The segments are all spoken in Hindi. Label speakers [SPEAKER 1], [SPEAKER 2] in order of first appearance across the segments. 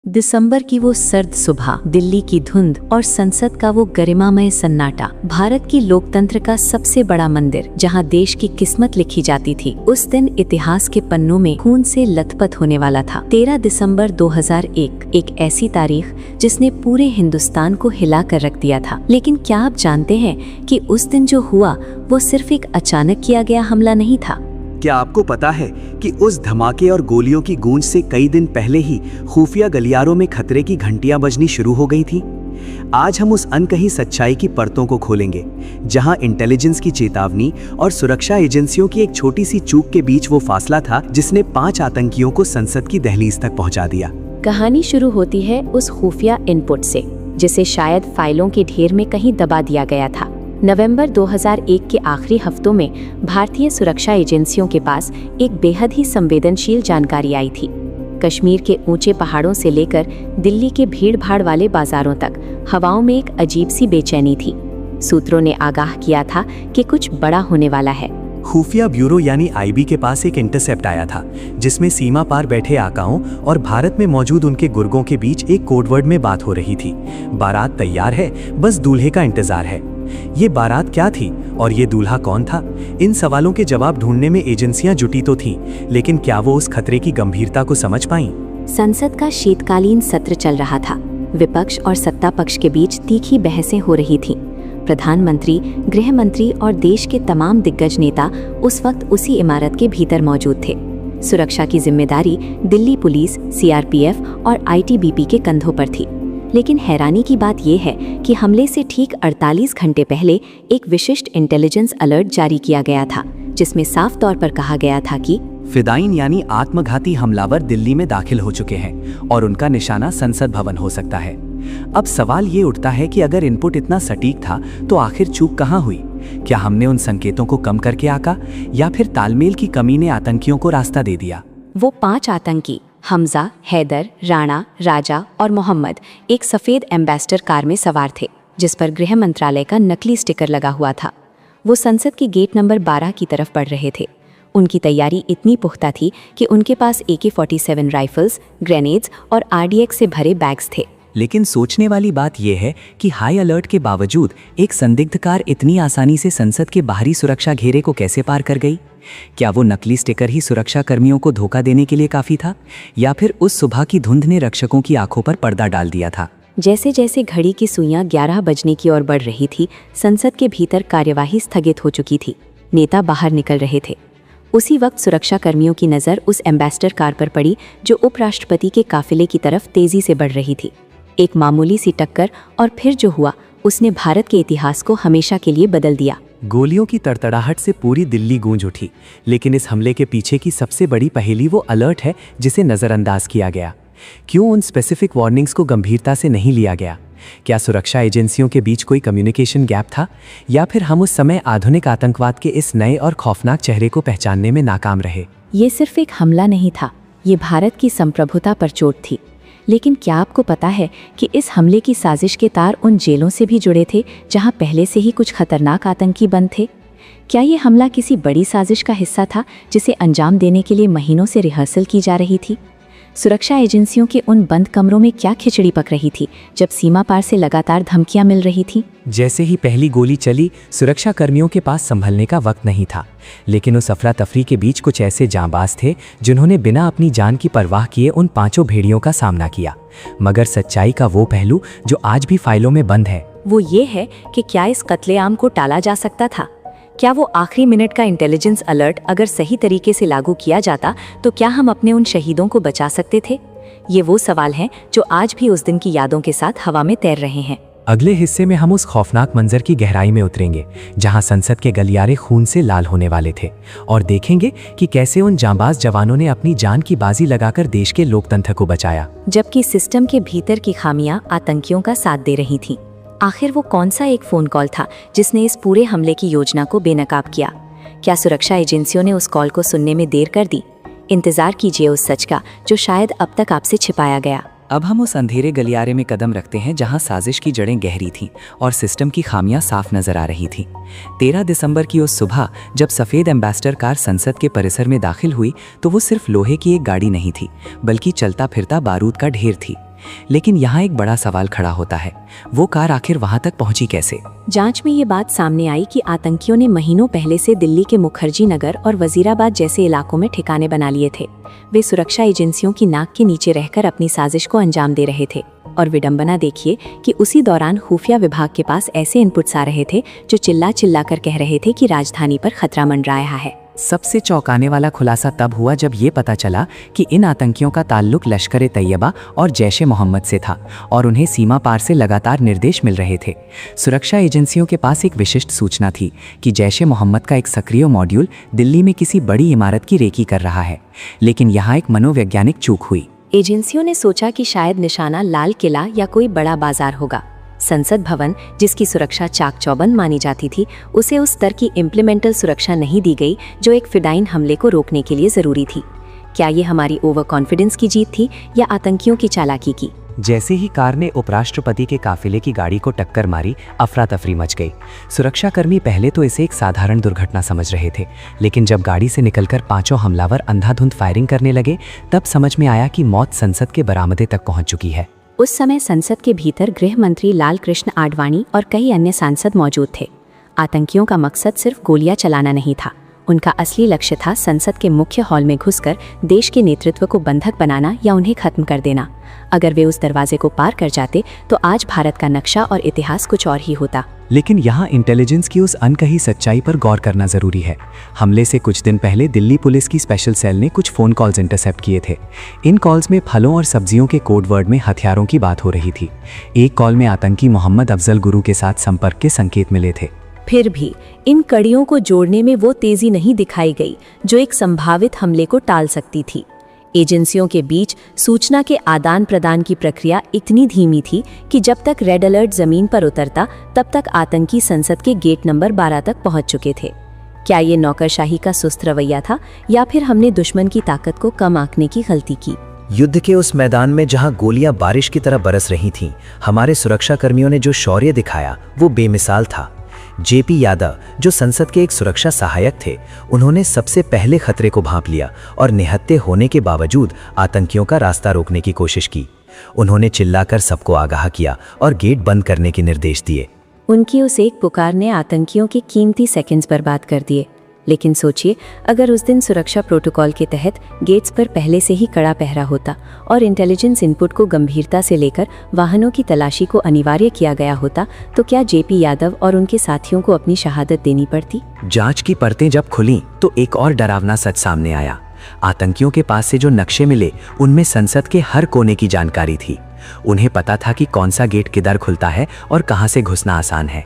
[SPEAKER 1] दिसंबर की वो सर्द सुबह, दिल्ली की धुंध और संसद का वो गरिमामय सन्नाटा, भारत की लोकतंत्र का सबसे बड़ा मंदिर जहां देश की किस्मत लिखी जाती थी, उस दिन इतिहास के पन्नों में खून से लथपथ होने वाला था। 13 दिसंबर 2001, एक ऐसी तारीख जिसने पूरे हिंदुस्तान को हिला कर रख दिया था। लेकिन क्या आप जानते हैं कि उस दिन जो हुआ वो सिर्फ एक अचानक किया गया हमला नहीं था।
[SPEAKER 2] क्या आपको पता है कि उस धमाके और गोलियों की गूंज से कई दिन पहले ही खुफिया गलियारों में खतरे की घंटियां बजनी शुरू हो गई थी। आज हम उस अनकही सच्चाई की परतों को खोलेंगे, जहां इंटेलिजेंस की चेतावनी और सुरक्षा एजेंसियों की एक छोटी सी चूक के बीच वो फासला था जिसने 5 आतंकियों को संसद की दहलीज तक पहुंचा दिया।
[SPEAKER 1] कहानी शुरू होती है उस खुफिया इनपुट से, जिसे शायद फाइलों के ढेर में कहीं दबा दिया गया था। नवंबर 2001 के आखिरी हफ्तों में भारतीय सुरक्षा एजेंसियों के पास एक बेहद ही संवेदनशील जानकारी आई थी। कश्मीर के ऊंचे पहाड़ों से लेकर दिल्ली के भीड़-भाड़ वाले बाजारों तक हवाओं में एक अजीब सी बेचैनी थी। सूत्रों ने आगाह किया था कि कुछ बड़ा होने वाला है।
[SPEAKER 2] खुफिया ब्यूरो यानी आईबी के पास एक इंटरसेप्ट आया था, जिसमें सीमा पार बैठे आकाओं और भारत में मौजूद उनके गुर्गों के बीच एक कोडवर्ड में बात हो रही थी। बारात तैयार है, बस दूल्हे का इंतजार है। ये बारात क्या थी और ये दूल्हा कौन था? इन सवालों के जवाब ढूंढने में एजेंसियां जुटी तो थीं, लेकिन क्या वो उस खतरे की गंभीरता को समझ पाईं?
[SPEAKER 1] संसद का शीतकालीन सत्र चल रहा था। विपक्ष और सत्ता पक्ष के बीच तीखी बहसें हो रही थीं। प्रधानमंत्री, गृह मंत्री और देश के तमाम दिग्गज नेता उस वक्त उसी इमारत के भीतर मौजूद थे। सुरक्षा की जिम्मेदारी दिल्ली पुलिस, सीआरपीएफ और आईटीबीपी के कंधों पर थी। लेकिन हैरानी की बात यह है कि हमले से ठीक 48 घंटे पहले एक विशिष्ट इंटेलिजेंस अलर्ट जारी किया गया था, जिसमें साफ तौर पर कहा गया था कि
[SPEAKER 2] फिदाइन यानी आत्मघाती हमलावर दिल्ली में दाखिल हो चुके हैं और उनका निशाना संसद भवन हो सकता है। अब सवाल ये उठता है कि अगर इनपुट इतना सटीक था तो आखिर चूक कहाँ हुई? क्या हमने उन संकेतों को कम करके आका, या फिर तालमेल की कमी ने आतंकियों को रास्ता दे दिया?
[SPEAKER 1] वो 5 आतंकी हमजा, हैदर, राणा, राजा और मोहम्मद एक सफेद एम्बेसडर कार में सवार थे, जिस पर गृह मंत्रालय का नकली स्टिकर लगा हुआ था। वो संसद के गेट नंबर 12 की तरफ बढ़ रहे थे। उनकी तैयारी इतनी पुख्ता थी कि उनके पास AK-47 राइफल्स, ग्रेनेड्स और RDX से भरे बैग्स थे।
[SPEAKER 2] लेकिन सोचने वाली बात यह है कि हाई अलर्ट के बावजूद एक संदिग्ध कार इतनी आसानी से संसद के बाहरी सुरक्षा घेरे को कैसे पार कर गई? क्या वो नकली स्टिकर ही सुरक्षा कर्मियों को धोखा देने के लिए काफी था, या फिर उस सुबह की धुंध ने रक्षकों की आंखों पर पर्दा डाल दिया था?
[SPEAKER 1] जैसे जैसे घड़ी की सुइयां 11 बजने की ओर बढ़ रही थी, संसद के भीतर कार्यवाही स्थगित हो चुकी थी। नेता बाहर निकल रहे थे। उसी वक्त सुरक्षा कर्मियों की नज़र उस एम्बेसडर कार पर पड़ी, जो उपराष्ट्रपति के काफिले की तरफ तेजी से बढ़ रही थी। एक मामूली सी टक्कर, और फिर जो हुआ उसने भारत के इतिहास को हमेशा के लिए बदल दिया।
[SPEAKER 2] गोलियों की तड़तड़ाहट से पूरी दिल्ली गूंज उठी, लेकिन इस हमले के पीछे की सबसे बड़ी पहेली वो अलर्ट है जिसे नज़रअंदाज किया गया। क्यों उन स्पेसिफिक वार्निंग्स को गंभीरता से नहीं लिया गया? क्या सुरक्षा एजेंसियों के बीच कोई कम्युनिकेशन गैप था, या फिर हम उस समय आधुनिक आतंकवाद के इस नए और खौफनाक चेहरे को पहचानने में नाकाम रहे?
[SPEAKER 1] ये सिर्फ एक हमला नहीं था, ये भारत की संप्रभुता पर चोट थी। लेकिन क्या आपको पता है कि इस हमले की साजिश के तार उन जेलों से भी जुड़े थे जहां पहले से ही कुछ खतरनाक आतंकी बंद थे? क्या ये हमला किसी बड़ी साजिश का हिस्सा था जिसे अंजाम देने के लिए महीनों से रिहर्सल की जा रही थी? सुरक्षा एजेंसियों के उन बंद कमरों में क्या खिचड़ी पक रही थी जब सीमा पार से लगातार धमकियां मिल रही थी?
[SPEAKER 2] जैसे ही पहली गोली चली, सुरक्षा कर्मियों के पास संभलने का वक्त नहीं था। लेकिन उस अफरा तफरी के बीच कुछ ऐसे जांबाज थे जिन्होंने बिना अपनी जान की परवाह किए उन 5 भेड़ियों का सामना किया। मगर सच्चाई का वो पहलू जो आज भी फाइलों में बंद है,
[SPEAKER 1] वो ये है कि क्या इस कत्लेआम को टाला जा सकता था? क्या वो आखिरी मिनट का इंटेलिजेंस अलर्ट अगर सही तरीके से लागू किया जाता तो क्या हम अपने उन शहीदों को बचा सकते थे? ये वो सवाल हैं जो आज भी उस दिन की यादों के साथ हवा में तैर रहे हैं।
[SPEAKER 2] अगले हिस्से में हम उस खौफनाक मंजर की गहराई में उतरेंगे जहां संसद के गलियारे खून से लाल होने वाले थे, और देखेंगे कि कैसे उन जांबाज जवानों ने अपनी जान की बाजी लगाकर देश के लोकतंत्र को बचाया,
[SPEAKER 1] जबकि सिस्टम के भीतर की खामियां आतंकियों का साथ दे रही थीं। आखिर वो कौन सा एक फोन कॉल था जिसने इस पूरे हमले की योजना को बेनकाब किया? क्या सुरक्षा एजेंसियों ने उस कॉल को सुनने में देर कर दी? इंतजार कीजिए उस सच का जो शायद अब तक आपसे छिपाया गया।
[SPEAKER 2] अब हम उस अंधेरे गलियारे में कदम रखते हैं जहां साजिश की जड़ें गहरी थीं और सिस्टम की खामियां साफ नजर आ रही थीं। 13 दिसंबर की उस सुबह जब सफ़ेद एम्बेसडर कार संसद के परिसर में दाखिल हुई तो वो सिर्फ लोहे की एक गाड़ी नहीं थी, बल्कि चलता फिरता बारूद का ढेर थी।
[SPEAKER 3] लेकिन यहाँ एक बड़ा सवाल खड़ा होता है, वो कार आखिर वहाँ तक पहुँची कैसे?
[SPEAKER 1] जांच में ये बात सामने आई कि आतंकियों ने महीनों पहले से दिल्ली के मुखर्जी नगर और वजीराबाद जैसे इलाकों में ठिकाने बना लिए थे। वे सुरक्षा एजेंसियों की नाक के नीचे रहकर अपनी साजिश को अंजाम दे रहे थे। और विडंबना देखिए कि उसी दौरान खुफिया विभाग के पास ऐसे इनपुट्स आ रहे थे जो चिल्ला चिल्ला कर कह रहे थे कि राजधानी पर खतरा मंडरा रहा है।
[SPEAKER 3] सबसे चौंकाने वाला खुलासा तब हुआ जब ये पता चला कि इन आतंकियों का ताल्लुक लश्कर ए तैयबा और जैश ए मोहम्मद से था और उन्हें सीमा पार से लगातार निर्देश मिल रहे थे। सुरक्षा एजेंसियों के पास एक विशिष्ट सूचना थी कि जैश ए मोहम्मद का एक सक्रिय मॉड्यूल दिल्ली में किसी बड़ी इमारत की रेकी कर रहा है। लेकिन यहाँ एक मनोवैज्ञानिक चूक हुई।
[SPEAKER 1] एजेंसियों ने सोचा कि शायद निशाना लाल किला या कोई बड़ा बाजार होगा। संसद भवन, जिसकी सुरक्षा चाक चौबंद मानी जाती थी, उसे उस स्तर की इम्प्लीमेंटल सुरक्षा नहीं दी गई जो एक फिदाइन हमले को रोकने के लिए जरूरी थी। क्या ये हमारी ओवर कॉन्फिडेंस की जीत थी या आतंकियों की चालाकी की?
[SPEAKER 2] जैसे ही कार ने उपराष्ट्रपति के काफिले की गाड़ी को टक्कर मारी, अफरा तफरी मच गई। सुरक्षाकर्मी पहले तो इसे एक साधारण दुर्घटना समझ रहे थे, लेकिन जब गाड़ी से निकलकर पांचों हमलावर अंधाधुंध फायरिंग करने लगे, तब समझ में आया कि मौत संसद के बरामदे तक पहुंच चुकी है।
[SPEAKER 1] उस समय संसद के भीतर गृह मंत्री लाल कृष्ण आडवाणी और कई अन्य सांसद मौजूद थे। आतंकियों का मकसद सिर्फ गोलियां चलाना नहीं था, उनका असली लक्ष्य था संसद के मुख्य हॉल में घुसकर देश के नेतृत्व को बंधक बनाना या उन्हें खत्म कर देना। अगर वे उस दरवाजे को पार कर जाते तो आज भारत का नक्शा और इतिहास कुछ और ही होता।
[SPEAKER 2] लेकिन यहाँ इंटेलिजेंस की उस अनकही सच्चाई पर गौर करना जरूरी है। हमले से कुछ दिन पहले दिल्ली पुलिस की स्पेशल सेल ने कुछ फोन कॉल्स इंटरसेप्ट किए थे। इन कॉल्स में फलों और सब्जियों के कोड वर्ड में हथियारों की बात हो रही थी। एक कॉल में आतंकी मोहम्मद अफजल गुरु के साथ संपर्क के संकेत मिले थे।
[SPEAKER 1] फिर भी इन कड़ियों को जोड़ने में वो तेजी नहीं दिखाई गई जो एक संभावित हमले को टाल सकती थी। एजेंसियों के बीच सूचना के आदान प्रदान की प्रक्रिया इतनी धीमी थी कि जब तक रेड अलर्ट जमीन पर उतरता तब तक आतंकी संसद के गेट नंबर 12 तक पहुंच चुके थे। क्या ये नौकरशाही का सुस्त रवैया था या फिर हमने दुश्मन की ताकत को कम आंकने की गलती की?
[SPEAKER 4] युद्ध के उस मैदान में जहां गोलियां बारिश की तरह बरस रही थीं, हमारे सुरक्षाकर्मियों ने जो शौर्य दिखाया वो बेमिसाल था। जेपी यादव, जो संसद के एक सुरक्षा सहायक थे, उन्होंने सबसे पहले खतरे को भांप लिया और निहत्थे होने के बावजूद आतंकियों का रास्ता रोकने की कोशिश की। उन्होंने चिल्लाकर सबको आगाह किया और गेट बंद करने के निर्देश दिए।
[SPEAKER 1] उनकी उस एक पुकार ने आतंकियों के कीमती सेकंड्स बर्बाद कर दिए। लेकिन सोचिए, अगर उस दिन सुरक्षा प्रोटोकॉल के तहत गेट्स पर पहले से ही कड़ा पहरा होता और इंटेलिजेंस इनपुट को गंभीरता से लेकर वाहनों की तलाशी को अनिवार्य किया गया होता, तो क्या जेपी यादव और उनके साथियों को अपनी शहादत देनी पड़ती?
[SPEAKER 2] जांच की परतें जब खुली तो एक और डरावना सच सामने आया। आतंकियों के पास से जो नक्शे मिले, उनमें संसद के हर कोने की जानकारी थी। उन्हें पता था कि कौन सा गेट किधर खुलता है और कहां से घुसना आसान है।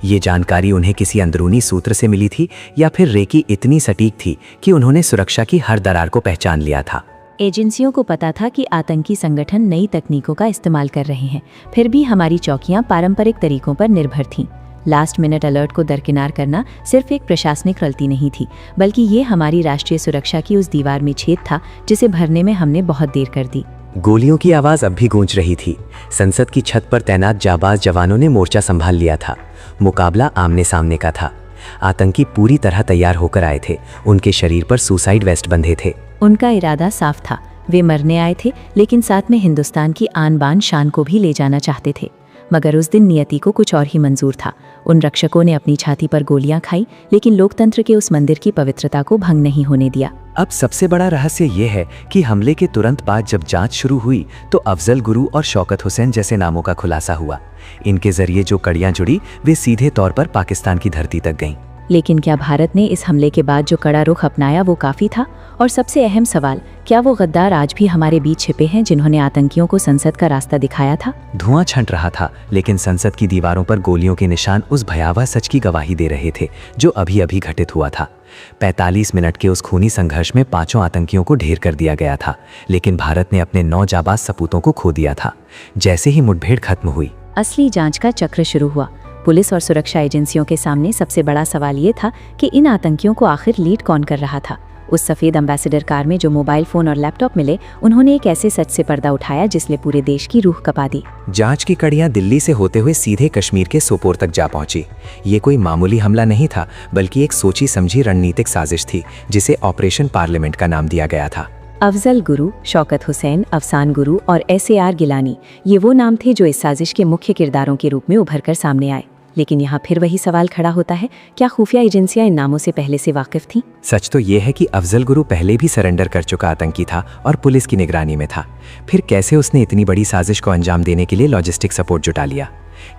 [SPEAKER 2] ये जानकारी उन्हें किसी अंदरूनी सूत्र से मिली थी या फिर रेकी इतनी सटीक थी कि उन्होंने सुरक्षा की हर दरार को पहचान लिया था।
[SPEAKER 1] एजेंसियों को पता था कि आतंकी संगठन नई तकनीकों का इस्तेमाल कर रहे हैं, फिर भी हमारी चौकियां पारंपरिक तरीकों पर निर्भर थीं। लास्ट मिनट अलर्ट को दरकिनार करना सिर्फ एक प्रशासनिक गलती नहीं थी, बल्कि ये हमारी राष्ट्रीय सुरक्षा की उस दीवार में छेद था जिसे भरने में हमने बहुत देर कर दी।
[SPEAKER 2] गोलियों की आवाज अब भी गूंज रही थी। संसद की छत पर तैनात जाबाज जवानों ने मोर्चा संभाल लिया था। मुकाबला आमने सामने का था। आतंकी पूरी तरह तैयार होकर आए थे। उनके शरीर पर सुसाइड वेस्ट बंधे थे।
[SPEAKER 1] उनका इरादा साफ था, वे मरने आए थे, लेकिन साथ में हिंदुस्तान की आन बान शान को भी ले जाना चाहते थे। मगर उस दिन नियति को कुछ और ही मंजूर था। उन रक्षकों ने अपनी छाती पर गोलियां खाई, लेकिन लोकतंत्र के उस मंदिर की पवित्रता को भंग नहीं होने दिया।
[SPEAKER 2] अब सबसे बड़ा रहस्य ये है कि हमले के तुरंत बाद जब जांच शुरू हुई तो अफजल गुरु और शौकत हुसैन जैसे नामों का खुलासा हुआ। इनके जरिए जो कड़ियां जुड़ी वे सीधे तौर पर पाकिस्तान की धरती तक गईं।
[SPEAKER 1] लेकिन क्या भारत ने इस हमले के बाद जो कड़ा रुख अपनाया वो काफी था? और सबसे अहम सवाल, क्या वो गद्दार आज भी हमारे बीच छिपे हैं जिन्होंने आतंकियों को संसद का रास्ता दिखाया था?
[SPEAKER 2] धुआं छंट रहा था, लेकिन संसद की दीवारों पर गोलियों के निशान उस भयावह सच की गवाही दे रहे थे जो अभी अभी घटित हुआ था। 45 मिनट के उस खूनी संघर्ष में 5 आतंकियों को ढेर कर दिया गया था, लेकिन भारत ने अपने 9 जाबाज सपूतों को खो दिया था। जैसे ही मुठभेड़ खत्म हुई,
[SPEAKER 1] असली जांच का चक्र शुरू हुआ। पुलिस और सुरक्षा एजेंसियों के सामने सबसे बड़ा सवाल ये था कि इन आतंकियों को आखिर लीड कौन कर रहा था। उस सफेद एम्बेसडर कार में जो मोबाइल फोन और लैपटॉप मिले, उन्होंने एक ऐसे सच से पर्दा उठाया जिसने पूरे देश की रूह कपा दी।
[SPEAKER 2] जांच की कड़ियां दिल्ली से होते हुए सीधे कश्मीर के सोपोर तक जा पहुंची। ये कोई मामूली हमला नहीं था, बल्कि एक सोची समझी रणनीतिक साजिश थी जिसे ऑपरेशन पार्लियामेंट का नाम दिया गया था।
[SPEAKER 1] अफजल गुरु, शौकत हुसैन, अफसान गुरु और SAR गिलानी, ये वो नाम थे जो इस साजिश के मुख्य किरदारों के रूप में उभर कर सामने आए। लेकिन यहाँ फिर वही सवाल खड़ा होता है, क्या खुफिया एजेंसियां इन नामों से पहले से वाकिफ थीं?
[SPEAKER 3] सच तो ये है कि अफजल गुरु पहले भी सरेंडर कर चुका आतंकी था और पुलिस की निगरानी में था। फिर कैसे उसने इतनी बड़ी साजिश को अंजाम देने के लिए लॉजिस्टिक सपोर्ट जुटा लिया?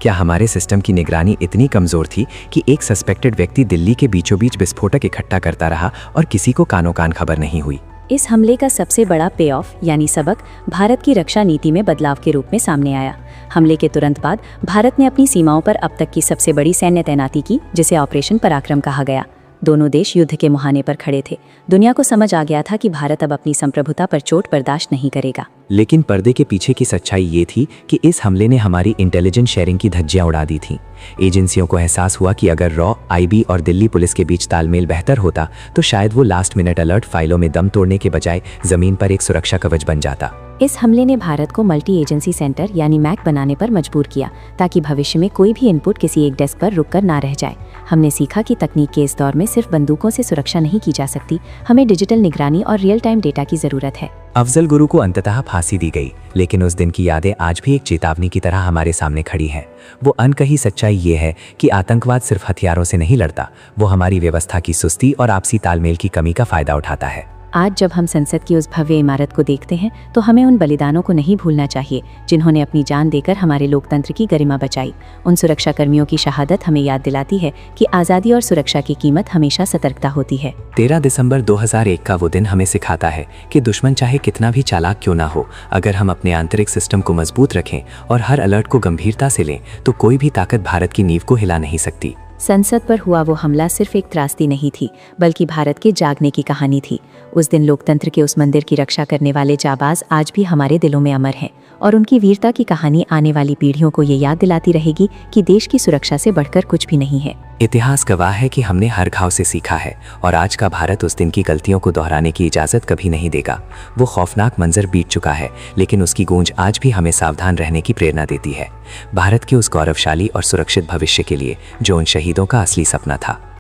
[SPEAKER 3] क्या हमारे सिस्टम की निगरानी इतनी कमजोर थी कि एक सस्पेक्टेड व्यक्ति दिल्ली के बीचों बीच विस्फोटक इकट्ठा करता रहा और किसी को कानो कान खबर नहीं हुई?
[SPEAKER 1] इस हमले का सबसे बड़ा पे ऑफ यानी सबक भारत की रक्षा नीति में बदलाव के रूप में सामने आया। हमले के तुरंत बाद भारत ने अपनी सीमाओं पर अब तक की सबसे बड़ी सैन्य तैनाती की, जिसे ऑपरेशन पराक्रम कहा गया। दोनों देश युद्ध के मुहाने पर खड़े थे। दुनिया को समझ आ गया था कि भारत अब अपनी संप्रभुता पर चोट बर्दाश्त नहीं करेगा।
[SPEAKER 3] लेकिन पर्दे के पीछे की सच्चाई ये थी कि इस हमले ने हमारी इंटेलिजेंस शेयरिंग की धज्जियां उड़ा दी थीं। एजेंसियों को एहसास हुआ कि अगर रॉ, IB और दिल्ली पुलिस के बीच तालमेल बेहतर होता तो शायद वो लास्ट मिनट अलर्ट फाइलों में दम तोड़ने के बजाय जमीन पर एक सुरक्षा कवच बन जाता।
[SPEAKER 1] इस हमले ने भारत को मल्टी एजेंसी सेंटर यानी मैक बनाने पर मजबूर किया, ताकि भविष्य में कोई भी इनपुट किसी एक डेस्क पर रुककर ना रह जाए। हमने सीखा कि तकनीक के इस दौर में सिर्फ बंदूकों से सुरक्षा नहीं की जा सकती, हमें डिजिटल निगरानी और रियल टाइम डेटा की जरूरत है।
[SPEAKER 3] अफजल गुरु को अंततः फांसी दी गई, लेकिन उस दिन की यादें आज भी एक चेतावनी की तरह हमारे सामने खड़ी हैं। वो अनकही सच्चाई ये है कि आतंकवाद सिर्फ हथियारों से नहीं लड़ता, वो हमारी व्यवस्था की सुस्ती और आपसी तालमेल की कमी का फायदा उठाता है।
[SPEAKER 1] आज जब हम संसद की उस भव्य इमारत को देखते हैं तो हमें उन बलिदानों को नहीं भूलना चाहिए जिन्होंने अपनी जान देकर हमारे लोकतंत्र की गरिमा बचाई। उन सुरक्षा कर्मियों की शहादत हमें याद दिलाती है कि आज़ादी और सुरक्षा की कीमत हमेशा सतर्कता होती है।
[SPEAKER 3] 13 दिसंबर 2001 का वो दिन हमें सिखाता है कि दुश्मन चाहे कितना भी चालाक क्यों ना हो, अगर हम अपने आंतरिक सिस्टम को मजबूत रखें और हर अलर्ट को गंभीरता से लें तो कोई भी ताकत भारत की नींव को हिला नहीं सकती।
[SPEAKER 1] संसद पर हुआ वो हमला सिर्फ एक त्रासदी नहीं थी, बल्कि भारत के जागने की कहानी थी। उस दिन लोकतंत्र के उस मंदिर की रक्षा करने वाले जाबाज आज भी हमारे दिलों में अमर हैं, और उनकी वीरता की कहानी आने वाली पीढ़ियों को ये याद दिलाती रहेगी कि देश की सुरक्षा से बढ़कर कुछ भी नहीं है।
[SPEAKER 3] इतिहास गवाह है कि हमने हर घाव से सीखा है और आज का भारत उस दिन की गलतियों को दोहराने की इजाजत कभी नहीं देगा। वो खौफनाक मंजर बीत चुका है, लेकिन उसकी गूंज आज भी हमें सावधान रहने की प्रेरणा देती है, भारत के उस गौरवशाली और सुरक्षित भविष्य के लिए जो उन शहीदों का असली सपना था।